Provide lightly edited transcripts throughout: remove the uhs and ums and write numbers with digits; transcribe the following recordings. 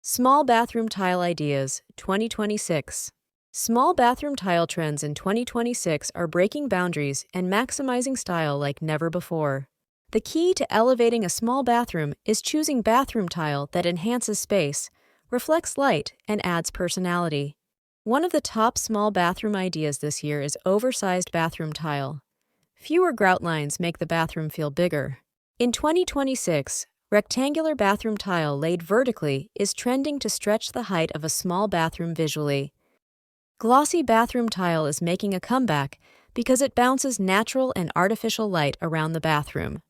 Small Bathroom Tile Ideas 2026. Small bathroom tile trends in 2026 are breaking boundaries and maximizing style like never before. The key to elevating a small bathroom is choosing bathroom tile that enhances space, reflects light, and adds personality. One of the top small bathroom ideas this year is oversized bathroom tile. Fewer grout lines make the bathroom feel bigger. In 2026, rectangular bathroom tile laid vertically is trending to stretch the height of a small bathroom visually. Glossy bathroom tile is making a comeback because it bounces natural and artificial light around the bathroom.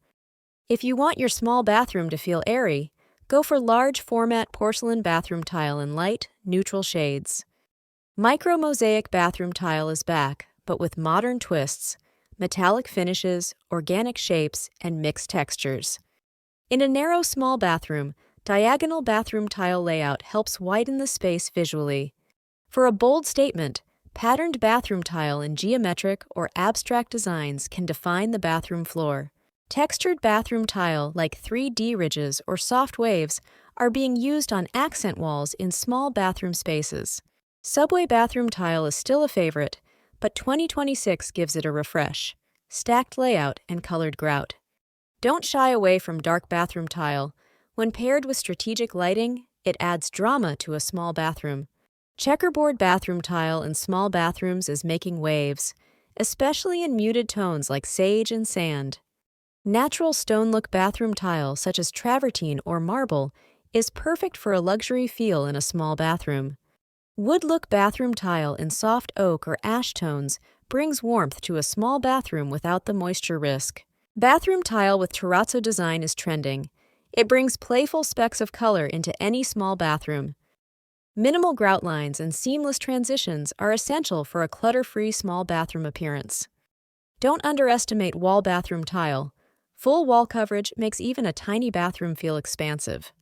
If you want your small bathroom to feel airy, go for large format porcelain bathroom tile in light, neutral shades. Micro mosaic bathroom tile is back, but with modern twists, metallic finishes, organic shapes, and mixed textures. In a narrow small bathroom, diagonal bathroom tile layout helps widen the space visually. For a bold statement, patterned bathroom tile in geometric or abstract designs can define the bathroom floor. Textured bathroom tile like 3D ridges or soft waves are being used on accent walls in small bathroom spaces. Subway bathroom tile is still a favorite, but 2026 gives it a refresh: stacked layout and colored grout. Don't shy away from dark bathroom tile. When paired with strategic lighting, it adds drama to a small bathroom. Checkerboard bathroom tile in small bathrooms is making waves, especially in muted tones like sage and sand. Natural stone look bathroom tile such as travertine or marble is perfect for a luxury feel in a small bathroom. Wood look bathroom tile in soft oak or ash tones brings warmth to a small bathroom without the moisture risk. Bathroom tile with terrazzo design is trending. It brings playful specks of color into any small bathroom. Minimal grout lines and seamless transitions are essential for a clutter-free small bathroom appearance. Don't underestimate wall bathroom tile. Full wall coverage makes even a tiny bathroom feel expansive.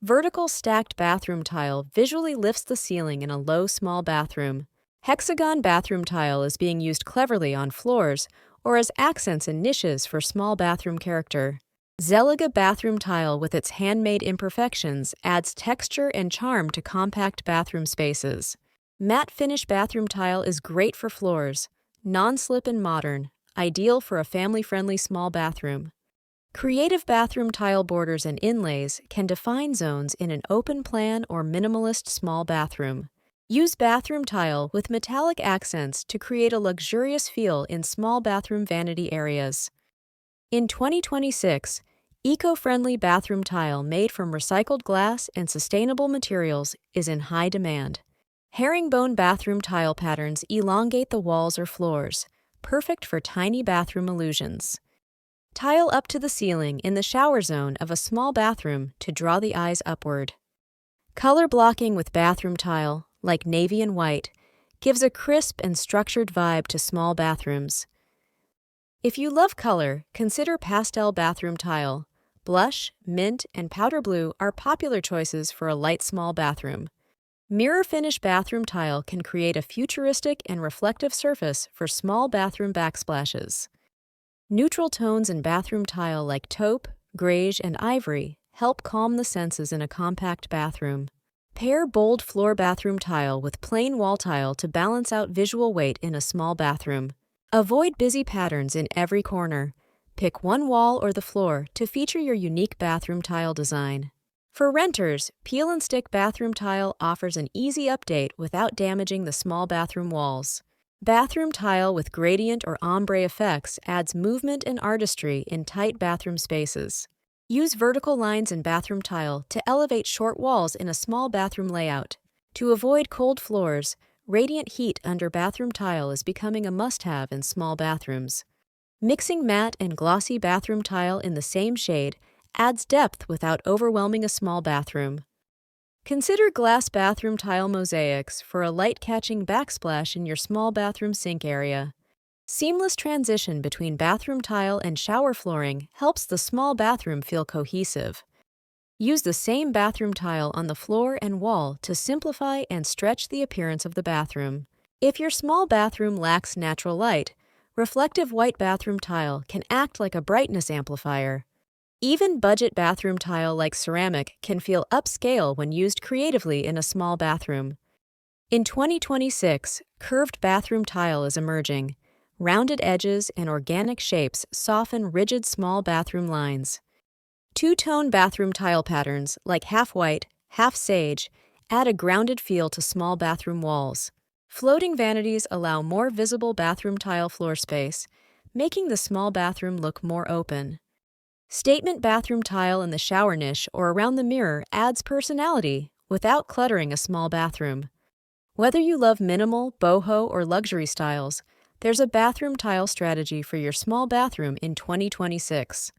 Vertical stacked bathroom tile visually lifts the ceiling in a low small bathroom. Hexagon bathroom tile is being used cleverly on floors or as accents and niches for small bathroom character. Zeliga bathroom tile with its handmade imperfections adds texture and charm to compact bathroom spaces. Matte finish bathroom tile is great for floors, non-slip and modern, ideal for a family-friendly small bathroom. Creative bathroom tile borders and inlays can define zones in an open plan or minimalist small bathroom. Use bathroom tile with metallic accents to create a luxurious feel in small bathroom vanity areas. In 2026, eco-friendly bathroom tile made from recycled glass and sustainable materials is in high demand. Herringbone bathroom tile patterns elongate the walls or floors, perfect for tiny bathroom illusions. Tile up to the ceiling in the shower zone of a small bathroom to draw the eyes upward. Color blocking with bathroom tile, like navy and white, gives a crisp and structured vibe to small bathrooms. If you love color, consider pastel bathroom tile. Blush, mint, and powder blue are popular choices for a light small bathroom. Mirror finish bathroom tile can create a futuristic and reflective surface for small bathroom backsplashes. Neutral tones in bathroom tile like taupe, greige, and ivory help calm the senses in a compact bathroom. Pair bold floor bathroom tile with plain wall tile to balance out visual weight in a small bathroom. Avoid busy patterns in every corner. Pick one wall or the floor to feature your unique bathroom tile design. For renters, peel and stick bathroom tile offers an easy update without damaging the small bathroom walls. Bathroom tile with gradient or ombre effects adds movement and artistry in tight bathroom spaces. Use vertical lines in bathroom tile to elevate short walls in a small bathroom layout. To avoid cold floors, radiant heat under bathroom tile is becoming a must-have in small bathrooms. Mixing matte and glossy bathroom tile in the same shade adds depth without overwhelming a small bathroom. Consider glass bathroom tile mosaics for a light-catching backsplash in your small bathroom sink area. Seamless transition between bathroom tile and shower flooring helps the small bathroom feel cohesive. Use the same bathroom tile on the floor and wall to simplify and stretch the appearance of the bathroom. If your small bathroom lacks natural light, reflective white bathroom tile can act like a brightness amplifier. Even budget bathroom tile like ceramic can feel upscale when used creatively in a small bathroom. In 2026, curved bathroom tile is emerging. Rounded edges and organic shapes soften rigid small bathroom lines. Two-tone bathroom tile patterns, like half white, half sage, add a grounded feel to small bathroom walls. Floating vanities allow more visible bathroom tile floor space, making the small bathroom look more open. Statement bathroom tile in the shower niche or around the mirror adds personality without cluttering a small bathroom. Whether you love minimal, boho, or luxury styles, there's a bathroom tile strategy for your small bathroom in 2026.